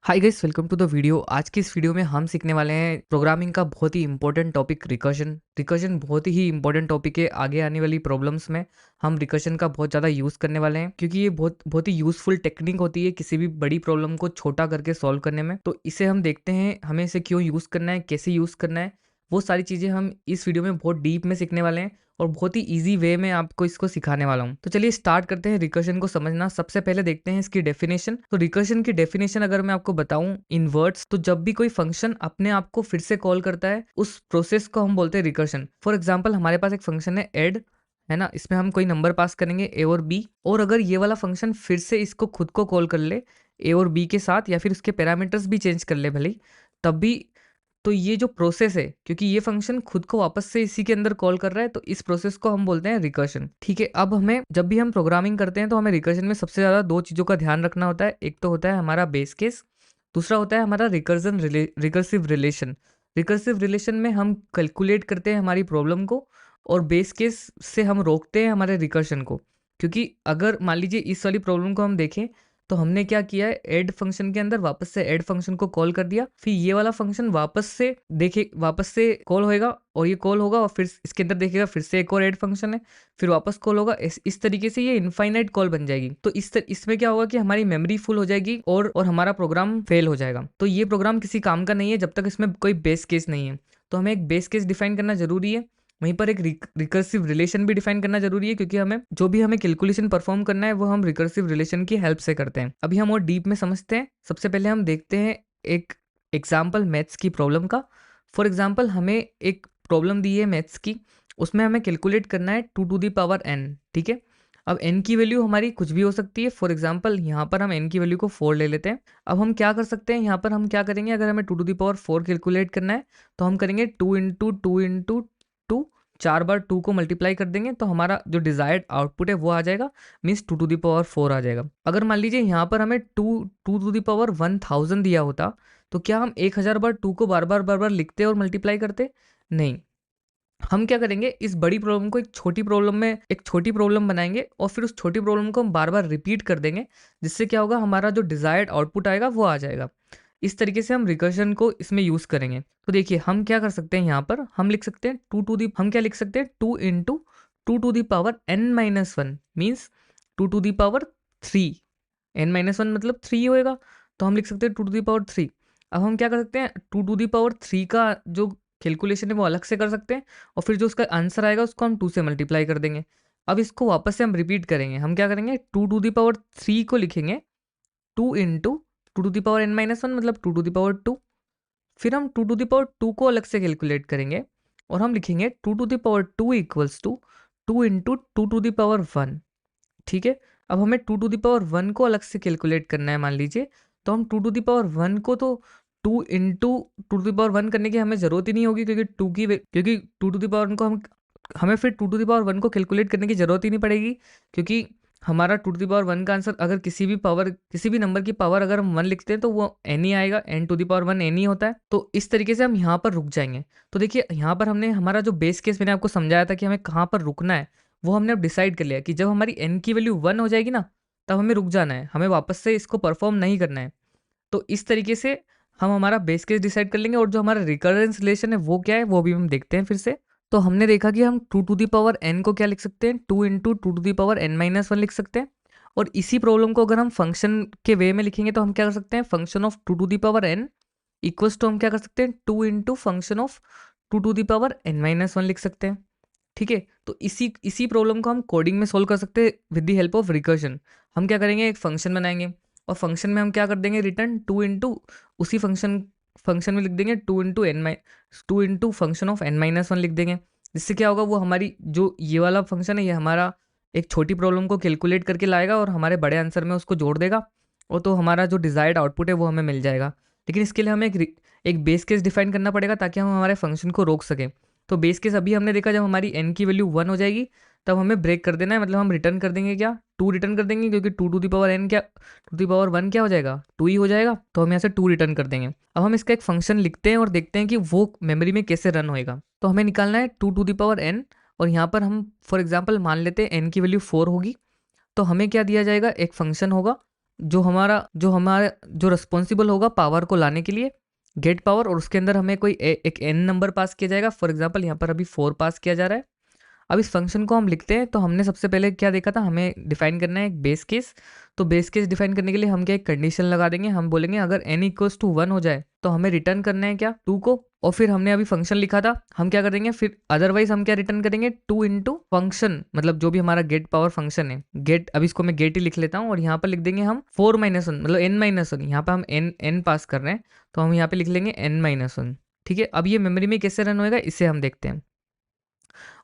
Hi guys, welcome to the video. आज की इस वीडियो में हम सीखने वाले हैं प्रोग्रामिंग का बहुत ही इंपॉर्टेंट टॉपिक रिकर्जन। रिकर्जन बहुत ही इंपॉर्टेंट टॉपिक है। आगे आने वाली प्रॉब्लम्स में हम रिकर्जन का बहुत ज़्यादा यूज़ करने वाले हैं, क्योंकि ये बहुत बहुत ही यूज़फुल टेक्निक होती है किसी भी बड़ी प्रॉब्लम को छोटा करके सॉल्व करने में। तो इसे हम देखते हैं हमें इसे क्यों यूज़ करना है, कैसे यूज़ करना है, वो सारी चीज़ें हम इस वीडियो में बहुत डीप में सीखने वाले हैं और बहुत ही ईजी वे में आपको इसको सिखाने वाला हूँ। तो चलिए स्टार्ट करते हैं रिकर्जन को समझना। सबसे पहले देखते हैं इसकी डेफिनेशन। तो रिकर्जन की डेफिनेशन अगर मैं आपको बताऊं इन वर्ड्स, तो जब भी कोई फंक्शन अपने आप को फिर से कॉल करता है, उस प्रोसेस को हम बोलते हैं रिकर्जन। फॉर एग्जाम्पल, हमारे पास एक फंक्शन है ऐड, है ना। इसमें हम कोई नंबर पास करेंगे ए और बी, और अगर ये वाला फंक्शन फिर से इसको खुद को कॉल कर ले ए और बी के साथ, या फिर उसके पैरामीटर्स भी चेंज कर ले भले ही, तब भी, तो ये जो प्रोसेस है, क्योंकि ये फंक्शन खुद को वापस से इसी के अंदर कॉल कर रहा है, तो इस प्रोसेस को हम बोलते हैं रिकर्जन। ठीक है, अब हमें जब भी हम प्रोग्रामिंग करते हैं तो हमें रिकर्जन में सबसे ज़्यादा दो चीज़ों का ध्यान रखना होता है। एक तो होता है हमारा बेस केस, दूसरा होता है हमारा रिकर्सिव रिलेशन। रिकर्सिव रिलेशन में हम कैलकुलेट करते हैं हमारी प्रॉब्लम को, और बेस केस से हम रोकते हैं हमारे रिकर्शन को। क्योंकि अगर मान लीजिए इस वाली प्रॉब्लम को हम देखें, तो हमने क्या किया है, ऐड फंक्शन के अंदर वापस से ऐड फंक्शन को कॉल कर दिया, फिर ये वाला फंक्शन वापस से देखे, वापस से कॉल होएगा, और ये कॉल होगा, और फिर इसके अंदर देखेगा फिर से एक और ऐड फंक्शन है, फिर वापस कॉल होगा। इस तरीके से ये इनफाइनाइट कॉल बन जाएगी। तो इसमें क्या होगा कि हमारी मेमोरी फुल हो जाएगी और हमारा प्रोग्राम फेल हो जाएगा। तो ये प्रोग्राम किसी काम का नहीं है जब तक इसमें कोई बेस केस नहीं है। तो हमें एक बेस केस डिफाइन करना जरूरी है, वहीं पर एक रिकर्सिव रिलेशन भी डिफाइन करना जरूरी है, क्योंकि हमें जो भी हमें कैलकुलेशन परफॉर्म करना है वो हम रिकर्सिव रिलेशन की हेल्प से करते हैं। अभी हम और डीप में समझते हैं। सबसे पहले हम देखते हैं एक एग्जाम्पल मैथ्स की प्रॉब्लम का। फॉर एग्जाम्पल, हमें एक प्रॉब्लम दी है मैथ्स की, उसमें हमें कैलकुलेट करना है 2 to the power n। ठीक है, अब n की वैल्यू हमारी कुछ भी हो सकती है। फॉर एग्जाम्पल, यहाँ पर हम n की वैल्यू को 4 ले लेते हैं। अब हम क्या कर सकते हैं, यहाँ पर हम क्या करेंगे, अगर हमें 2 to the power 4 कैलकुलेट करना है, तो हम करेंगे 2 into 2 into 2, 4 बार 2 को मल्टीप्लाई कर देंगे, तो हमारा जो डिजायर्ड आउटपुट है वो आ जाएगा, मीन्स 2 to the power 4 आ जाएगा। अगर मान लीजिए यहाँ पर हमें 2 to the power 1000 दिया होता, तो क्या हम 1000 बार 2 को बार बार लिखते और मल्टीप्लाई करते? नहीं। हम क्या करेंगे, इस बड़ी प्रॉब्लम को एक छोटी प्रॉब्लम बनाएंगे, और फिर उस छोटी प्रॉब्लम को हम बार बार रिपीट कर देंगे, जिससे क्या होगा, हमारा जो डिजायर्ड आउटपुट आएगा वो आ जाएगा। इस तरीके से हम रिकर्जन को इसमें यूज करेंगे। तो देखिए हम क्या कर सकते हैं, यहाँ पर हम लिख सकते हैं हम क्या लिख सकते हैं, 2 into 2 to the power n-1, means 2 to the power 3। n-1 मतलब 3 होएगा, तो हम लिख सकते हैं 2 to the power 3। अब हम क्या कर सकते हैं, 2 to the power 3 का जो कैलकुलेशन है वो अलग से कर सकते हैं, और फिर जो उसका आंसर आएगा उसको हम 2 से मल्टीप्लाई कर देंगे। अब इसको वापस से हम रिपीट करेंगे। हम क्या करेंगे, 2 to the power 3 को लिखेंगे 2 into 2 to the power n-1 मतलब 2 to the power 2। फिर हम 2 to the power 2 को अलग से कैलकुलेट करेंगे, और हम लिखेंगे 2 to the power 2 equals to 2 into 2 to the power 1। ठीक है, अब हमें 2 to the power 1 को अलग से कैलकुलेट करना है, मान लीजिए। तो हम 2 to the power 1 को तो 2 into 2 to the power 1 करने की हमें ज़रूरत ही नहीं होगी, क्योंकि 2 to the power 1 को हमें फिर 2 to the power 1 को कैलकुलेट करने की ज़रूरत ही नहीं पड़ेगी, क्योंकि हमारा 2 to the power 1 का आंसर, अगर किसी भी नंबर की पावर अगर हम 1 लिखते हैं, तो वो n ही आएगा। n to the power 1 n ही होता है। तो इस तरीके से हम यहाँ पर रुक जाएंगे। तो देखिए यहाँ पर हमने हमारा जो बेस केस मैंने आपको समझाया था कि हमें कहाँ पर रुकना है, वो हमने अब डिसाइड कर लिया कि जब हमारी n की वैल्यू 1 हो जाएगी ना, तब हमें रुक जाना है, हमें वापस से इसको परफॉर्म नहीं करना है। तो इस तरीके से हम हमारा बेस केस डिसाइड कर लेंगे, और जो हमारा रिकरेंस रिलेशन है वो क्या है, वो भी हम देखते हैं फिर से। तो हमने देखा कि हम 2 to the power n को क्या लिख सकते हैं, 2 into 2 to the power n-1 लिख सकते हैं। और इसी प्रॉब्लम को अगर हम फंक्शन के वे में लिखेंगे, तो हम क्या कर सकते हैं, function of 2 to the power n equals to हम क्या कर सकते हैं, 2 into function of 2 to the power n-1 लिख सकते हैं। ठीक है, तो इसी प्रॉब्लम को हम कोडिंग में सोल्व कर सकते हैं with the help of recursion. हम क्या करेंगे, एक फंक्शन बनाएंगे, और फंक्शन में हम क्या कर देंगे, रिटर्न 2 इंटू उसी फंक्शन में लिख देंगे 2 into फंक्शन ऑफ n-1 लिख देंगे। जिससे क्या होगा, वो हमारी जो ये वाला फंक्शन है, ये हमारा एक छोटी प्रॉब्लम को कैलकुलेट करके लाएगा और हमारे बड़े आंसर में उसको जोड़ देगा, और तो हमारा जो डिजायर्ड आउटपुट है वो हमें मिल जाएगा। लेकिन इसके लिए हमें एक बेस केस डिफाइन करना पड़ेगा, ताकि हम हमारे फंक्शन को रोक सकें। तो बेस केस अभी हमने देखा, जब हमारी n की वैल्यू 1 हो जाएगी, तब हमें ब्रेक कर देना है, मतलब हम रिटर्न कर देंगे क्या, 2 रिटर्न कर देंगे, क्योंकि 2 to the power 1 क्या हो जाएगा, 2 ही हो जाएगा, तो हम यहाँ से 2 रिटर्न कर देंगे। अब हम इसका एक फंक्शन लिखते हैं और देखते हैं कि वो मेमोरी में कैसे रन होएगा। तो हमें निकालना है 2 to the power n, और यहाँ पर हम फॉर एग्जाम्पल मान लेते हैं n की वैल्यू 4 होगी। तो हमें क्या दिया जाएगा, एक फंक्शन होगा जो रिस्पॉन्सिबल होगा पावर को लाने के लिए, गेट पावर, और उसके अंदर हमें कोई एक एन नंबर पास किया जाएगा। फॉर एग्जांपल यहाँ पर अभी 4 पास किया जा रहा है। अब इस फंक्शन को हम लिखते हैं, तो हमने सबसे पहले क्या देखा था, हमें डिफाइन करना है एक बेस केस। तो बेस केस डिफाइन करने के लिए हम क्या एक कंडीशन लगा देंगे, हम बोलेंगे अगर n इक्वल्स टू 1 हो जाए तो हमें रिटर्न करना है क्या, 2 को। और फिर हमने अभी फंक्शन लिखा था, हम क्या कर देंगे फिर, अदरवाइज हम क्या रिटर्न करेंगे, 2 इंटू फंक्शन, मतलब जो भी हमारा गेट पावर फंक्शन है, गेट, अब इसको मैं गेट ही लिख लेता हूँ, और यहाँ पर लिख देंगे हम 4-1, मतलब n-1। यहाँ पर हम n पास कर रहे हैं, तो हम यहाँ पे लिख लेंगे n-1। ठीक है, अब ये मेमोरी में कैसे रन होएगा इसे हम देखते हैं।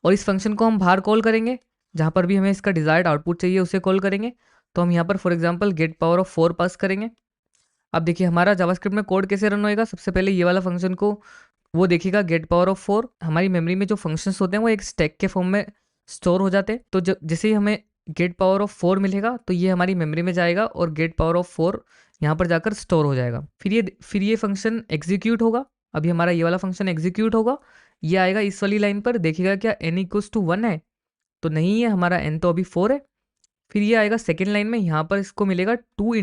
और इस फंक्शन को हम बाहर कॉल करेंगे, जहाँ पर भी हमें इसका डिजायर्ड आउटपुट चाहिए उसे कॉल करेंगे। तो हम यहाँ पर for example get power of 4 pass करेंगे। अब देखिए हमारा जावास्क्रिप्ट में कोड कैसे रन होएगा, सबसे पहले ये वाला फंक्शन को वो देखिएगा गेट पावर ऑफ 4। हमारी मेमोरी में जो फंक्शंस होते हैं वो एक स्टैक के फॉर्म में स्टोर हो जाते हैं। तो जब जैसे ही हमें गेट पावर ऑफ 4 मिलेगा तो ये हमारी मेमोरी में जाएगा और गेट पावर ऑफ 4 यहाँ पर जाकर स्टोर हो जाएगा। फिर ये फंक्शन एग्जीक्यूट होगा। अभी हमारा ये वाला फंक्शन एग्जीक्यूट होगा, ये आएगा इस वाली लाइन पर, देखिएगा क्या n इक्वल्स टू 1 है, तो नहीं है, हमारा n तो अभी 4 है। फिर ये आएगा सेकेंड लाइन में, यहाँ पर इसको मिलेगा 2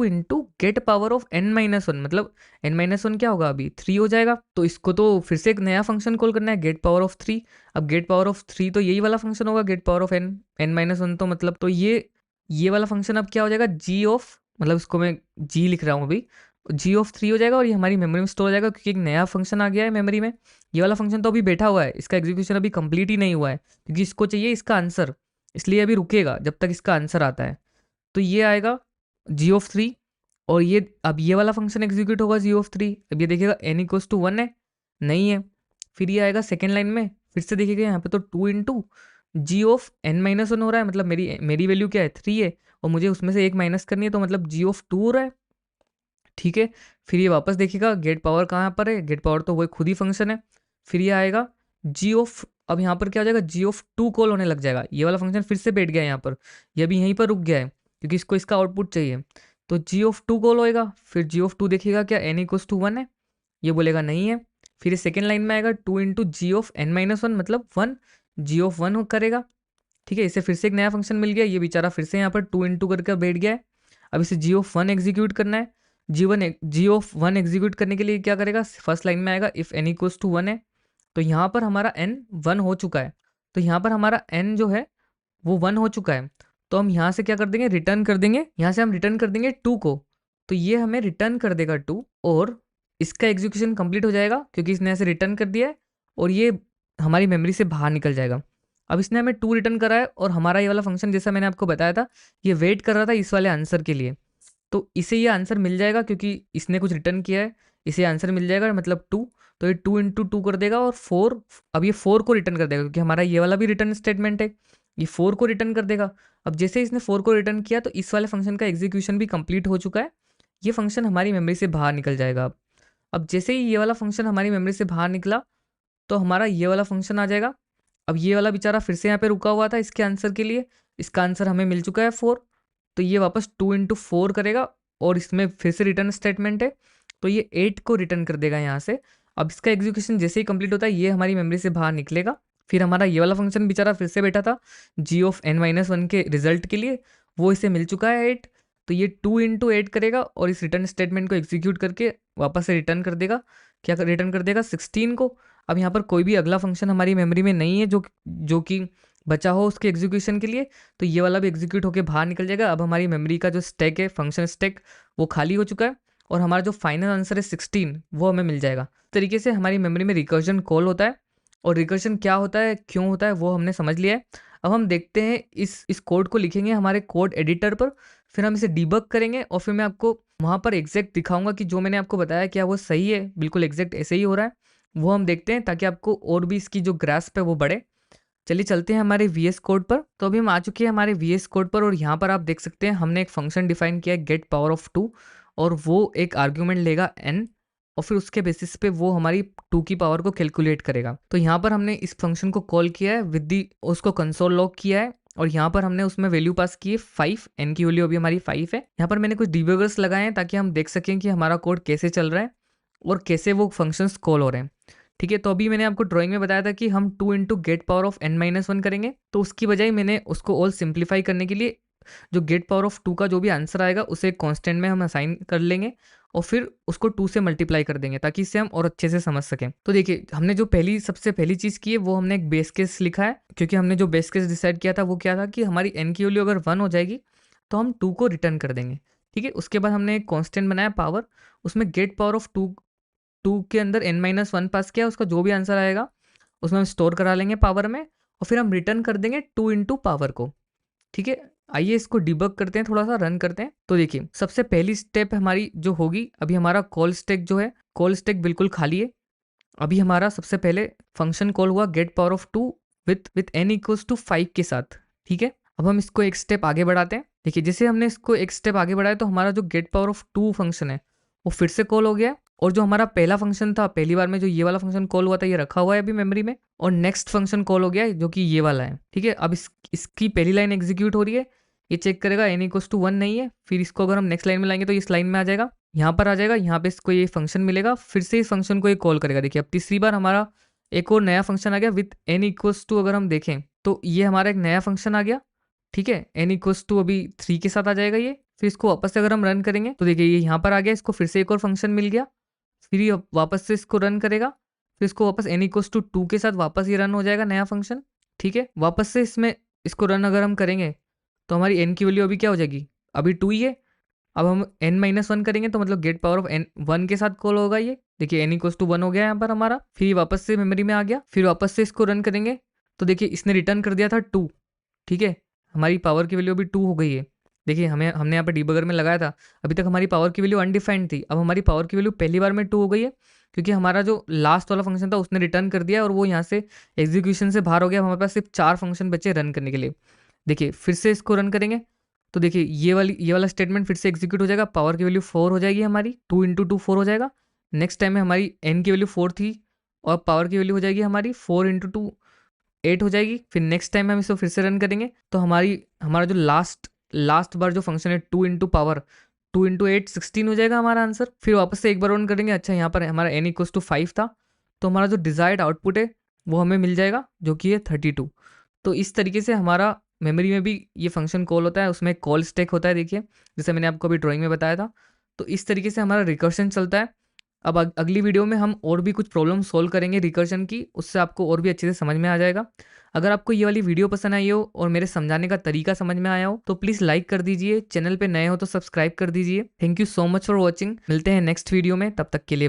into gate power of n-1, मतलब n-1 क्या होगा अभी 3 हो जाएगा। तो इसको तो फिर से एक नया फंक्शन कॉल करना है, गेट पावर ऑफ 3। अब गेट पावर ऑफ 3 तो यही वाला फंक्शन होगा, गेट पावर ऑफ n-1, तो मतलब तो ये वाला फंक्शन अब क्या हो जाएगा, g ऑफ, मतलब इसको मैं g लिख रहा हूँ अभी, g ऑफ 3 हो जाएगा, और ये हमारी मेमोरी में स्टोर हो जाएगा क्योंकि एक नया फंक्शन आ गया है मेमोरी में। ये वाला फंक्शन तो अभी बैठा हुआ है, इसका एग्जीक्यूशन अभी कंप्लीट ही नहीं हुआ है, क्योंकि इसको चाहिए इसका आंसर, इसलिए अभी रुकेगा जब तक इसका आंसर आता है। तो ये आएगा जी ऑफ 3, और अब ये वाला फंक्शन एग्जीक्यूट होगा जी ऑफ 3। अब ये देखिएगा n इक्वल्स टू 1 है, नहीं है। फिर ये आएगा सेकेंड लाइन में, फिर से देखिएगा यहाँ पे तो 2 इंटू जी ऑफ n-1 हो रहा है, मतलब मेरी वैल्यू क्या है 3 है, और मुझे उसमें से एक माइनस करनी है, तो मतलब जी ऑफ 2 हो रहा है। ठीक है, फिर ये वापस देखिएगा गेट पावर कहाँ पर है, गेट पावर तो वही खुद ही फंक्शन है। फिर ये आएगा जी ऑफ, अब यहाँ पर क्या हो जाएगा, जी ऑफ 2 कॉल होने लग जाएगा, ये वाला फंक्शन फिर से बैठ गया यहाँ पर, ये भी यहीं पर रुक गया है क्योंकि इसको इसका आउटपुट चाहिए। तो जी ऑफ 2 कॉल होएगा, फिर जी ऑफ 2 देखिएगा क्या n इक्वल्स टू 1 है, ये बोलेगा नहीं है। फिर ये सेकेंड लाइन में आएगा 2 इंटू जी ऑफ n-1, मतलब 1, जी ऑफ 1 करेगा। ठीक है, इसे फिर से एक नया फंक्शन मिल गया, ये बेचारा फिर से यहाँ पर 2 इंटू करके बैठ गया है। अब इसे जी ऑफ 1 एग्जीक्यूट करना है। जी ऑफ 1 एग्जीक्यूट करने के लिए क्या करेगा, फर्स्ट लाइन में आएगा इफ n इक्वल्स टू 1 है, तो यहाँ पर हमारा n 1 हो चुका है, तो यहाँ पर हमारा n जो है वो 1 हो चुका है। तो हम यहाँ से क्या कर देंगे, रिटर्न कर देंगे, यहाँ से हम रिटर्न कर देंगे 2 को, तो ये हमें रिटर्न कर देगा 2, और इसका एग्जीक्यूशन कंप्लीट हो जाएगा क्योंकि इसने ऐसे रिटर्न कर दिया है, और ये हमारी मेमोरी से बाहर निकल जाएगा। अब इसने हमें 2 रिटर्न करा है, और हमारा ये वाला फंक्शन जैसा मैंने आपको बताया था, ये वेट कर रहा था इस वाले आंसर के लिए, तो इसे ये आंसर मिल जाएगा क्योंकि इसने कुछ रिटर्न किया है, इसे आंसर मिल जाएगा, मतलब 2। तो ये 2 इंटू 2 कर देगा, और 4, अब ये 4 को रिटर्न कर देगा क्योंकि हमारा ये वाला भी रिटर्न स्टेटमेंट है, ये 4 को रिटर्न कर देगा। अब जैसे इसने 4 को रिटर्न किया तो इस वाले फंक्शन का एग्जीक्यूशन भी कंप्लीट हो चुका है, ये फंक्शन हमारी मेमोरी से बाहर निकल जाएगा। अब जैसे ही ये वाला फंक्शन हमारी मेमोरी से बाहर निकला तो हमारा ये वाला फंक्शन आ जाएगा। अब ये वाला बेचारा फिर से यहाँ पे रुका हुआ था इसके आंसर के लिए, इसका आंसर हमें मिल चुका है 4, तो ये वापस 2 इंटू 4 करेगा, और इसमें फिर से रिटर्न स्टेटमेंट है, तो ये 8 को रिटर्न कर देगा यहाँ से। अब इसका एग्जीक्यूशन जैसे ही कंप्लीट होता है ये हमारी मेमोरी से बाहर निकलेगा। फिर हमारा ये वाला फंक्शन बेचारा फिर से बैठा था जी ऑफ n-1 के रिजल्ट के लिए, वो इसे मिल चुका है 8, तो ये 2 इंटू 8 करेगा, और इस रिटर्न स्टेटमेंट को एग्जीक्यूट करके वापस से रिटर्न कर देगा, क्या रिटर्न कर देगा 16 को। अब यहाँ पर कोई भी अगला फंक्शन हमारी मेमोरी में नहीं है जो कि बचा हो उसके एग्जीक्यूशन के लिए, तो ये वाला भी एग्जीक्यूट होकर बाहर निकल जाएगा। अब हमारी मेमोरी का जो स्टैक है, फंक्शन स्टैक, वो खाली हो चुका है, और हमारा जो फाइनल आंसर है 16 वो हमें मिल जाएगा। इस तरीके से हमारी मेमोरी में रिकर्जन कॉल होता है, और रिकर्जन क्या होता है, क्यों होता है, वो हमने समझ लिया है। अब हम देखते हैं इस कोड को लिखेंगे हमारे कोड एडिटर पर, फिर हम इसे डिबग करेंगे, और फिर मैं आपको वहाँ पर एग्जैक्ट दिखाऊंगा कि जो मैंने आपको बताया क्या वो सही है, बिल्कुल एग्जैक्ट ऐसे ही हो रहा है, वो हम देखते हैं ताकि आपको और भी इसकी जो ग्रास्प है वो बढ़े। चलिए चलते हैं हमारे VS कोड पर। तो अभी हम आ चुके हैं हमारे VS कोड पर, और यहाँ पर आप देख सकते हैं हमने एक फंक्शन डिफाइन किया है गेट पावर ऑफ 2, और वो एक आर्ग्यूमेंट लेगा n, और फिर उसके बेसिस पे वो हमारी 2 की पावर को कैलकुलेट करेगा। तो यहाँ पर हमने इस फंक्शन को कॉल किया है उसको कंसोल लॉग किया है, और यहाँ पर हमने उसमें वैल्यू पास की है 5, n की वैल्यू अभी हमारी 5 है। यहाँ पर मैंने कुछ डिबगर्स लगाए हैं ताकि हम देख सकें कि हमारा कोड कैसे चल रहा है और कैसे वो फंक्शंस कॉल हो रहे हैं। ठीक है, तो अभी मैंने आपको ड्राइंग में बताया था कि हम 2 into gate power of n-1 करेंगे, तो उसकी बजाय मैंने उसको ऑल सिंप्लीफाई करने के लिए जो गेट पावर ऑफ 2 का जो भी आंसर आएगा उसे एक कांस्टेंट में हम असाइन कर लेंगे और फिर उसको 2 से मल्टीप्लाई कर देंगे ताकि इससे हम और अच्छे से समझ सकें। तो देखिए हमने जो सबसे पहली चीज़ की है वो हमने एक बेस केस लिखा है, क्योंकि हमने जो बेस केस डिसाइड किया था वो क्या था कि हमारी n की वैल्यू अगर 1 हो जाएगी तो हम 2 को रिटर्न कर देंगे। ठीक है, उसके बाद हमने एक कांस्टेंट बनाया पावर, उसमें गेट पावर ऑफ 2 के अंदर n-1 पास किया, उसका जो भी आंसर आएगा उसमें हम स्टोर करा लेंगे पावर में और फिर हम रिटर्न कर देंगे 2 इंटू पावर को। ठीक है, आइए इसको डिबग करते हैं, थोड़ा सा रन करते हैं। तो देखिए सबसे पहली स्टेप हमारी जो होगी, अभी हमारा कॉल स्टैक जो है, कॉल स्टैक बिल्कुल खाली है। अभी हमारा सबसे पहले फंक्शन कॉल हुआ get power of 2 with n equals to 5 के साथ। ठीक है, अब हम इसको एक स्टेप आगे बढ़ाते हैं। देखिए जैसे हमने इसको एक स्टेप आगे बढ़ाया तो हमारा जो गेट पावर ऑफ 2 फंक्शन है वो फिर से कॉल हो गया है, और जो हमारा पहला फंक्शन था पहली बार में जो ये वाला फंक्शन कॉल हुआ था ये रखा हुआ है अभी मेमोरी में, और नेक्स्ट फंक्शन कॉल हो गया है जो कि ये वाला है। ठीक है, अब इसकी पहली लाइन एग्जीक्यूट हो रही है, ये चेक करेगा n इक्वल्स टू 1 नहीं है, फिर इसको अगर हम नेक्स्ट लाइन में लाएंगे तो इस लाइन में आ जाएगा, यहाँ पर आ जाएगा, यहाँ पे इसको ये फंक्शन मिलेगा, फिर से इस फंक्शन को ये कॉल करेगा। देखिए अब तीसरी बार हमारा एक और नया फंक्शन आ गया विथ n इक्वल्स टू, अगर हम देखें तो ये हमारा एक नया फंक्शन आ गया। ठीक है, n इक्वल्स टू अभी 3 के साथ आ जाएगा ये, फिर इसको वापस से अगर हम रन करेंगे तो देखिए ये यहाँ पर आ गया, इसको फिर से एक और फंक्शन मिल गया, फिर ये वापस से इसको रन करेगा, फिर इसको वापस n इक्वल्स टू 2 के साथ वापस ये रन हो जाएगा नया फंक्शन। ठीक है, वापस से इसमें इसको रन अगर हम करेंगे तो हमारी n की वैल्यू अभी क्या हो जाएगी, अभी 2 ही है। अब हम n-1 करेंगे तो मतलब गेट पावर ऑफ n 1 के साथ कॉल होगा ये। देखिए n इक्वल्स टू 1 हो गया यहाँ पर हमारा, फिर ये वापस से मेमोरी में आ गया, फिर वापस से इसको रन करेंगे तो देखिए इसने रिटर्न कर दिया था 2। ठीक है, हमारी पावर की वैल्यू अभी 2 हो गई है। देखिए हमने यहाँ पे डिबगर में लगाया था, अभी तक हमारी पावर की वैल्यू अनडिफाइंड थी, अब हमारी पावर की वैल्यू पहली बार में 2 हो गई है, क्योंकि हमारा जो लास्ट वाला फंक्शन था उसने रिटर्न कर दिया और वो यहाँ से एग्जीक्यूशन से बाहर हो गया। हमारे पास सिर्फ 4 फंक्शन बचे रन करने के लिए। देखिए फिर से इसको रन करेंगे तो देखिए ये वाला स्टेटमेंट फिर से एग्जीक्यूट हो जाएगा, पावर की वैल्यू 4 हो जाएगी हमारी, 2 इंटू 2 4 हो जाएगा। नेक्स्ट टाइम में हमारी n की वैल्यू 4 थी और पावर की वैल्यू हो जाएगी हमारी 4 इंटू 2 8 हो जाएगी। फिर नेक्स्ट टाइम हम इसको फिर से रन करेंगे तो हमारा जो लास्ट बार जो फंक्शन है 2 इंटू पावर 2 इंटू 8 16 हो जाएगा हमारा आंसर। फिर वापस से एक बार रन करेंगे, अच्छा यहाँ पर हमारा n इक्वल्स टू 5 था, तो हमारा जो डिजायर्ड आउटपुट है वो हमें मिल जाएगा जो कि है 32। तो इस तरीके से हमारा मेमोरी में भी ये फंक्शन कॉल होता है, उसमें कॉल स्टैक होता है। देखिए जैसे मैंने आपको अभी ड्राइंग में बताया था, तो इस तरीके से हमारा रिकर्शन चलता है। अब अगली वीडियो में हम और भी कुछ प्रॉब्लम सॉल्व करेंगे रिकर्शन की, उससे आपको और भी अच्छे से समझ में आ जाएगा। अगर आपको ये वाली वीडियो पसंद आई हो और मेरे समझाने का तरीका समझ में आया हो तो प्लीज़ लाइक कर दीजिए, चैनल पे नए हो तो सब्सक्राइब कर दीजिए। Thank you so much for watching, मिलते हैं नेक्स्ट वीडियो में, तब तक के लिए